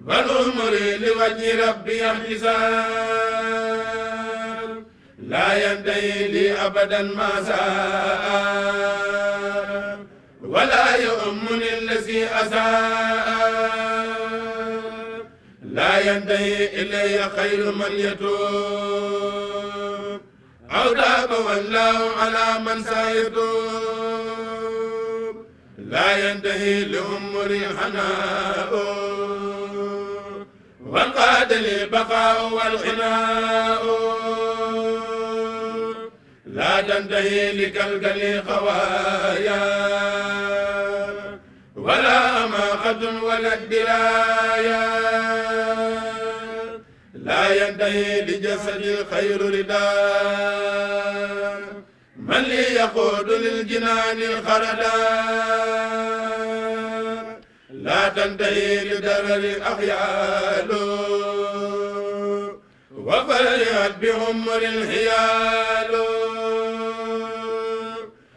والأمر لوجه ربي احتساب لا ينتهي لي أبدا ما ساء ولا يؤمني الذي أساء لا ينتهي إلي خير من يتوب أو تاب والله على من سيتوب لا ينتهي لأمري حناء وانقاد لي البقاء والغناء لا تنتهي لكلكلي خوايا ولا أماقة ولا الدرايا لا ينتهي لجسد الخير رداء من لي يقود للجنان الخردا لا تنتهي لدرر الأخيال وفرحت بعمر الهيال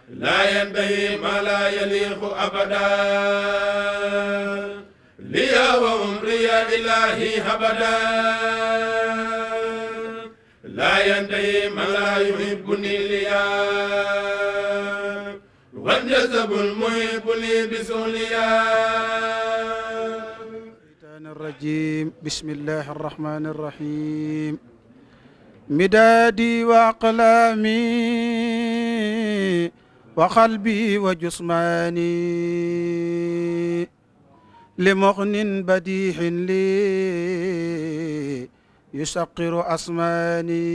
لا ينتهي ما لا يليق أبدا لي وعمري إلهي أبدا لا ينتهي ما لا يحبني ليا وانجذب المحب لي بسوليا. الرجيم بسم الله الرحمن الرحيم. مدادي وأقلامي وقلبي وجسماني لمغن بديح لي يسقر أسماني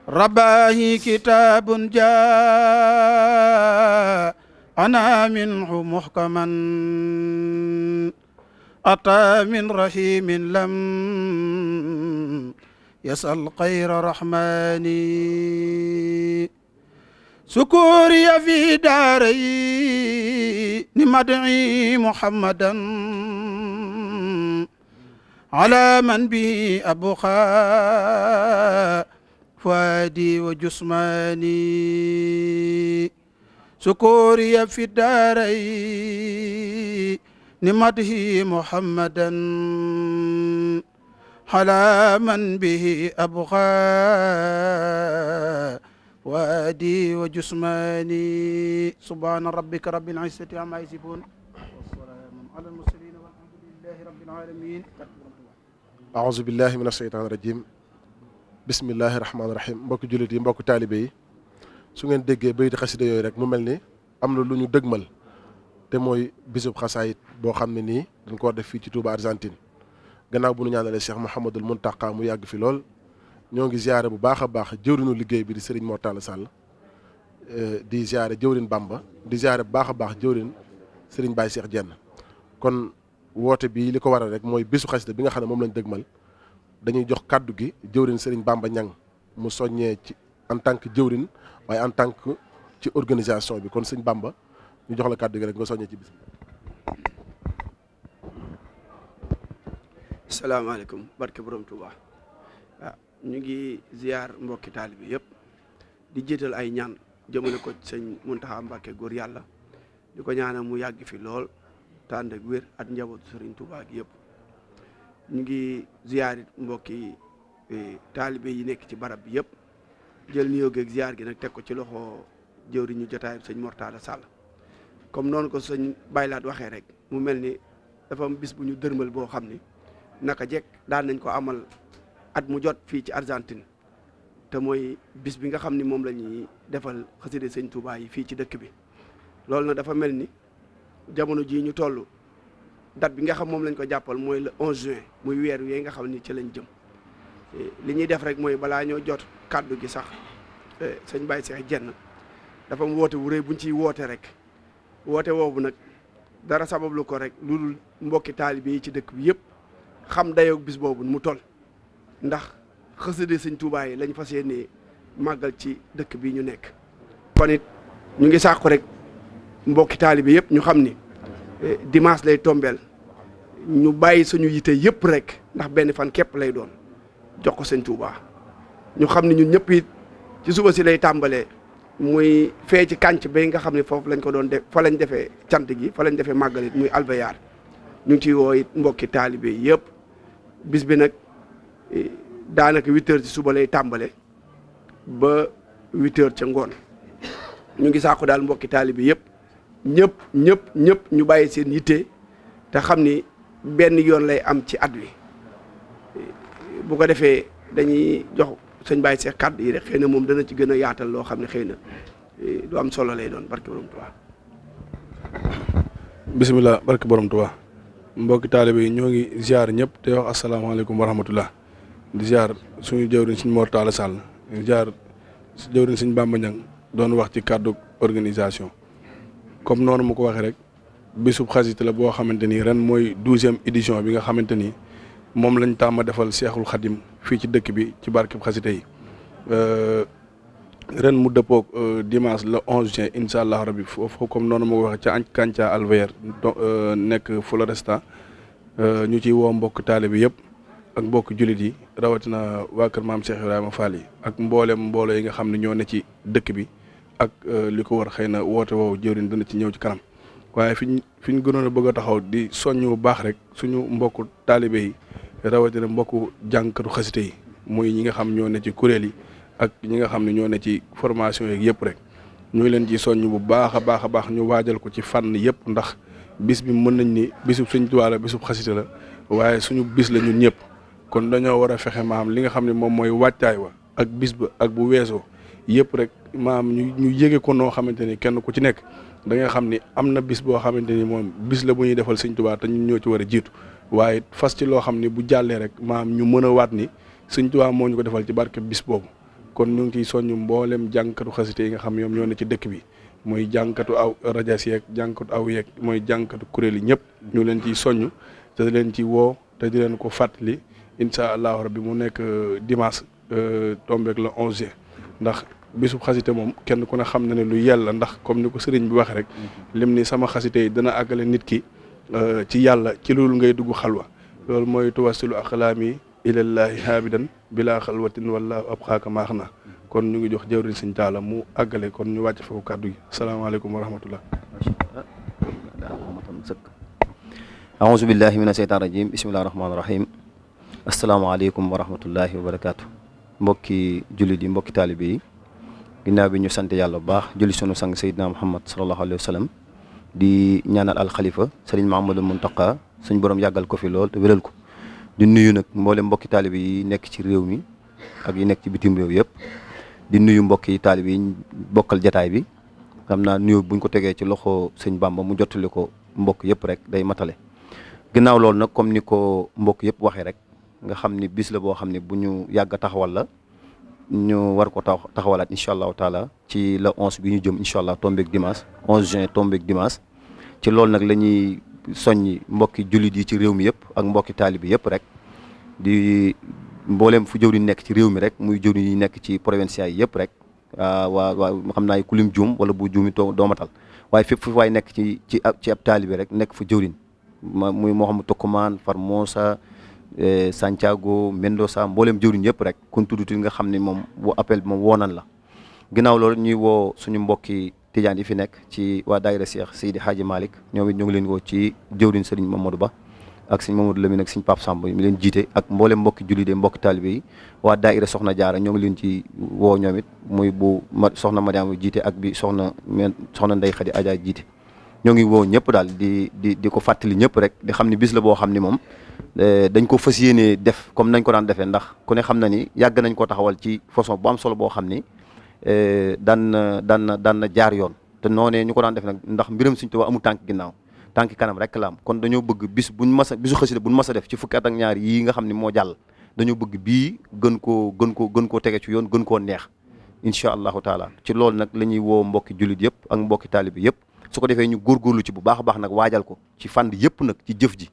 رباه كتاب جاء أنا منه محكما أتى من رحيم لم يسأل خير رحماني سكوري في داري مدعي محمدا على من به أبخى فؤادي وجسماني سكوري في الدارين نمده محمدا على من به أبغى وادي وجسماني سبحان ربك رب العزة عما يصفون والسلام على المرسلين والحمد لله رب العالمين. أعوذ بالله من الشيطان الرجيم بسم الله الرحمن الرحيم. mbokk jullit yi mbokk taalibe yi su ngeen déggee bayti xasida yooyu rek mu mel ni am na lu ñu dëgmal te mooy bisub xasaayit boo xam ne nii dañ ko def fii ci Touba Argentine gannaaw bu ñu ñaanalee Cheikh Mouhamadul Mountakha mu yàgg fi lool ñoo ngi ziare bu baax a baax jëwriñu liggéey bi di Serigne Mor Talla Sall di ziare jëwriñ Bamba di ziare bu baax a baax jëwriñ Serigne Baye Cheikh Dieng. kon woote bi li ko waral rek mooy bisu xasida bi nga xam ne moom lañ dëgmal dañuy jox kàddu gi jëwriñ Serigne Bamba Niang mu soññee ci en tant que jëwriñ waaye en tant que ci organisation bi kon sëñ Bamba ñu jox la kàddu gi rek nga soññee ci bis bi. salaamaaleykum barke borom Touba ñu ngi ziar mbokki taalibe bi yëpp di jiital ay ñaan jëmale ko sëñ Mountakha Mbacké góor yàlla di ko ñaanal mu yàgg fi lool tànd ak wér at njabootu Serigne Touba gi yëpp ñu ngi ziar it mbokki taalibe yi nekk ci barab bi yëpp jël nuyoo geeg ziar gi nag teg ko ci loxo jëwriñu jotaay sëñ Mor Talla Sall comme noonu ko sëñ Baylaat waxee rek mu mel ni dafa am bis bu ñu dërmal boo xam ni naka jekk daan nañ ko amal at mu jot fii ci Argentine te mooy bis bi nga xam ni moom la ñuy defal xasida sëñ Touba yi fii ci dëkk bi loolu nag dafa mel ni jamono jii ñu toll date bi nga xam moom lañ ko jàppal mooy le 11 juin muy weer wi nga xam ni ci lañ jëm li ñuy def rek mooy balaa ñoo jot kàddu gi sax sëñ Baye Cheikh Dieng dafa am woote wu rëy buñ ciy woote rek woote woowu nag dara sabablu ko rek lu dul mbokki taalibe yi ci dëkk bi yëpp xam dayoog bis boobu mu toll ndax xasida sëñ Touba yi lañ fas yéenee màggal ci dëkk bi ñu nekk. kon it ñu ngi sàkku rek mbokki taalibe yëpp ñu xam ni dimanche lay tombeel ñu bàyyi suñu yite yëpp rek ndax benn fan képp lay doon jox ko sëñ Touba ñu xam ni ñun ñëpp it ci suba si lay tàmbalee muy fee ci kànc bay nga xam ne foofu lañ ko doon def fa lañ defee cant gi fa lañ defee màggal it muy alveyaar ñu ngi ciy woo it mbokki taalibe yëpp bis bi nag daanaka 8h ci suba lay tàmbale ba 8h ca ngoon ñu ngi saako daal mbokki taalibe yëpp ñëpp ñu bàyyi seen yitte te xam ni benn yoon lay am ci at wi bu ko defee dañuy jox sëñ Baye Cheikh kàddu yi rek xëy na moom dana ci gën a yaatal loo xam ne xëy na du am solo lay doon barke borom Tuubaa. bisimilah barke borom Tuubaa mbokki taalibe yi ñoo ngi ziar ñëpp te wax asalaamaaleykum wa rahmatullah di ziar suñu jëwriñ suñ Mor Talla Sall di ziar jëwriñ suñ Bamba Ñang doon wax ci kàddu organisation comme noonu mu ko waxee rek bisub xasida la boo xamante ni ren mooy 12e édition bi nga xamante ni moom lañ tàmm defal Seexul Xadim fii ci dëkk bi ci barkeb xasida yi ren mu dëppoog dimanche le 11 juin incha allah rabi foofu comme noonu ma ko waxee ca Kanca Alvear nekk Floresta ñu ciy woo mbokk taalibe bi yëpp ak mbokk jullit yi rawatina waa kër maam Cheikh Ibrahima Fall yi ak mbooloo yi nga xam ne ñoo ne ci dëkk bi ak li ko war xëy na woote woowu jëwriñ dina ci ñëw ci kanam waaye fi ñu gënoon a bëgg a taxaw di soññ bu baax rek suñu mbokku taalibe yi rawatina mbokku jànkatu xasite yi muy ñi nga xam ñoo ne ci kuréel yi ak ñi nga xam ne ñoo ne ci formation yeeg yëpp rek ñu ngi leen ci soññ bu baax a baax ñu waajal ko ci fànn yëpp ndax bis bi mën nañ ni bisub Sëñ Tuubaa la bisub xasite la waaye suñu bis la ñun ñëpp kon dañoo war a fexe maam li nga xam ne moom mooy wàccaay wa ak bis ba ak bu weesoo yëpp rek maam ñu yége ko noo xamante ni kenn ku ci nekk da nga xam ni am na bis boo xamante ni moom bis la bu ñuy defal Sëñ Tuubaa te ñun ñoo ci war a jiitu waaye fas ci loo xam ni bu jàllee rek maam ñu mën a waat ni Sëñ Tuubaa moo ñu ko defal ci barke bis boobu kon ñu ngi ciy soññ mboolem jànkatu xasite yi nga xam ñoom ñoo ne ci dëkk bi mooy jànkatu aw rajas yeeg jànkatu aw yeeg mooy jànkatu kuréel yi ñëpp ñu leen ciy soññ te di leen ci woo te di leen ko fàttali incha allahu rabbi mu nekk dimanche tombeek le 11 juin ndax bisub xasite moom kenn ku ne xam na ne lu yella ndax comme ni ko sëriñ bi waxee rek lim ni sama xasite yi dana àggale nit ki ci yàlla ci loolu ngay dugg xalwa loolu mooy tuwasilu aqlaami ilallahi haabidan bila xalwatin wala ab xaaka maax na kon ñu ngi jox jëwriñ Sëñ Taala mu àggale kon ñu wàcc foofu kàddu gi asalaamaaleykum wa rahmatullah aouzu billahi mina sheytaan rajim bismillahi rahmaani rahim asalaamaaleykum wa rahmatullahi wa barakaatu mbokki jullit yi mbokki taalibe yi ginnaaw bi ñu sant yàlla bu baax julli sunu sang Seydina Muhammad sallallahu alayhi wa sallam di ñaanal alxalifa Sëriñ Mahamadul Muntaqa suñ borom yàggal ko fi lool te wéral ko di nuyu nag mboolem mbokki taalibe yi nekk ci réew mi ak yi nekk ci bitim réew yëpp di nuyu mbokki taalibe yi bokkal jataay bi xam naa nuyu buñ ko tegee ci loxo sëñ Bamba mu jottali ko mbokk yëpp rek day matale ginnaaw loolu nag comme ni ko mbokk yëpp waxee rek nga xam ni bis la boo xam ne bu ñu yàgg a taxawal la ñu war ko taxawalaat incha allahu taala ci le 11 bi ñu jëm incha allah tombeeg dimanche 11 juin tombeeg dimanche ci loolu nag la ñuy soññi mbokki jullit yi ci réew mi yëpp ak mbokki taalibi yëpp rek di mbooleem fu jëwriñ nekk ci réew mi rek muy jëwriñ yi nekk ci provincial yi yëpp rek waa xam naa ku lim juum wala bu juumi doomatal waaye fépp fu waay nekk ci ab taalibi rek nekk fa jëwriñ muy moo xam Tokkumaan Formosa Santiago Mendoza mbooleem jëwriñ yëpp rek kun tudduti nga xam ne moom bu appel bi moom woonan la ginnaaw loolu ñuy woo suñu mbokki tijaan yi fi nekk ci waa daayira Cheikh Seydi Hadji Malick ñoom it ñu ngi leen woo ci jëwriñ Sëriñ Mamadou Ba ak Sëriñ Mamadou Lamine ak Sëriñ Pape Samb mi leen jiite ak mbooleem mbokki jullit mbokki taalibe yi waa daayira Soxna Jaara ñoo ngi leen ci woo ñoom it muy bu soxna Mariama jiite ak bi soxna Ndey Xadi Aja jiite ñoo ngi woo ñëpp daal di ko fàttali ñëpp rek di xam ne bis la boo xam ne moom dañ ko fas yéenee def comme nañ ko daan defee ndax ku ne xam na ni yàgg nañ ko taxawal ci façon bu am solo boo xam ni daan na jaar yoon te noonee ñu ko daan def nag ndax mbiram Sëriñ Tuubaa amul tànk ginnaaw tànk kanam rek la am kon dañoo bëgg bisu xasida buñ mas a def ci fukki at ak ñaar yii nga xam ne moo jàll dañoo bëgg bii gën koo tege ci yoon gën koo neex incha allahu taala ci loolu nag la ñuy woo mbokki jullit yëpp ak mbokki taalibi yëpp su ko defee ñu góorgóorlu ci bu baax a baax nag waajal ko ci fànn yëpp nag ci jëf ji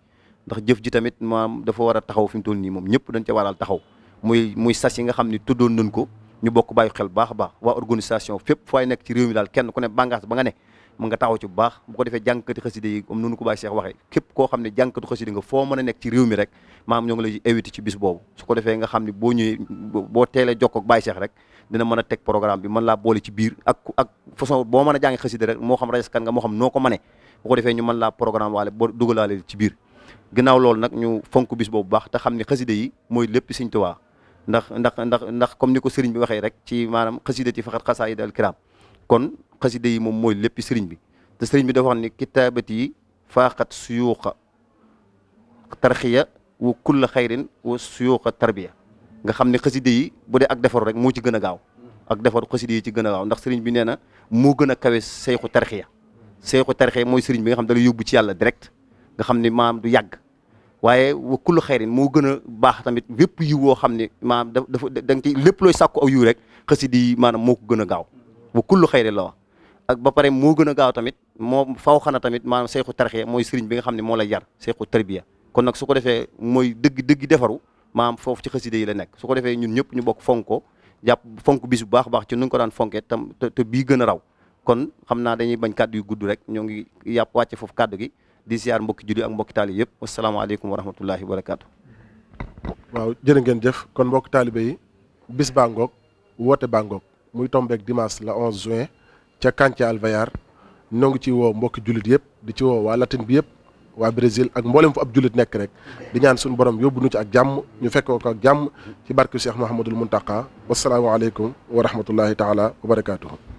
ndax jëf ji tamit maam dafa war a taxaw fi mu toll nii moom ñëpp dañ ca waral taxaw muy sas yi nga xam ne tuddoon nañ ko ñu bokk bàyyi xel bu baax a baax waa organisation fépp fooy nekk ci réew mi daal kenn ku ne bàngaas ba nga ne mu nga taxaw ci bu baax bu ko defee jànkati xasida yi comme noonu ko Baye Cheikh waxee képp koo xam ne jànkatu xasida nga foo mën a nekk ci réew mi rek maam ñoo ngi lay invité ci bis boobu su ko defee nga xam ne boo ñëwee boo teelee jokkoo ak Baye Cheikh rek dina mën a teg programme bi mën laa boole ci biir ak façon boo mën a jàngi xasida rek moo xam rajas kan nga moo xam noo ko mënee bu ko defee ñu mën laa programme waale boo dugalaale ci biir ginnaaw loolu nag ñu fonk bis boobu baax te xam ne xasida yi mooy lépp Sëriñ Tuubaa ndax comme ni ko sëriñ bi waxee rek ci maanaam xasidati faqat xasaayid al kiram kon xasida yi moom mooy lépp sëriñ bi te sëriñ bi dafa wax ni kitaabati yi faaxat suyuuqa tarxiya wa kulla xayrin wa suyuuqa tarbiya nga xam ne xasida yi bu dee ak defaru rek moo ci gën a gaaw ak defaru xasida yi ci gën a gaaw ndax sëriñ bi nee na moo gën a kawe seyxu tarxiya mooy sëriñ bi nga xam da lay yóbbu ci yàlla direct nga xam ne maam du yàgg waaye wa kullu xayrin moo gën a baax tamit bépp yiw woo xam ne maam dafa da nga ci lépp looy sàkku aw yiw rek xasida yi maanaam moo ko gën a gaaw wa kullu xayrin la wax ak ba pare moo gën a gaaw tamit moo faw xana tamit maanaam seyxu tarxiya mooy sëriñ bi nga xam ne moo lay yar seyxu tarbiya kon nag su ko defee mooy dëgg defaru maam foofu ci xasida yi la nekk su ko defee ñun ñëpp ñu bokk fonk ko jàpp fonk bis bu baax a baax ci nu ñu ko daan fonkee tam te bii gën a raw kon xam naa dañuy bañ kàddu yu gudd rek ñoo ngi yàpp wàcce foofu kàddu gi di siyaar mbokki julli ak mbokki taalibe yëpp wasalaamaaleykum wa rahmatullahi wa barakaatu. waaw jërë ngeen jëf kon mbokki taalibe yi bis baa ngoog woote baa ngoog muy tombeek dimanche la 11 juin ca Kanthia Alvayar ñoo ngi ci woo mbokki jullit yëpp di ci woo waa Latine bi yëpp waa Brésil ak mboolem fu ab jullit nekk rek di ñaan suñu borom yóbbu nu ci ak jàmm ñu fekkoo ko ak jàmm ci barke Cheikh Mouhamadul Mountakha wasalaamaaleykum wa rahmatullahi taala wa barakaatuhu.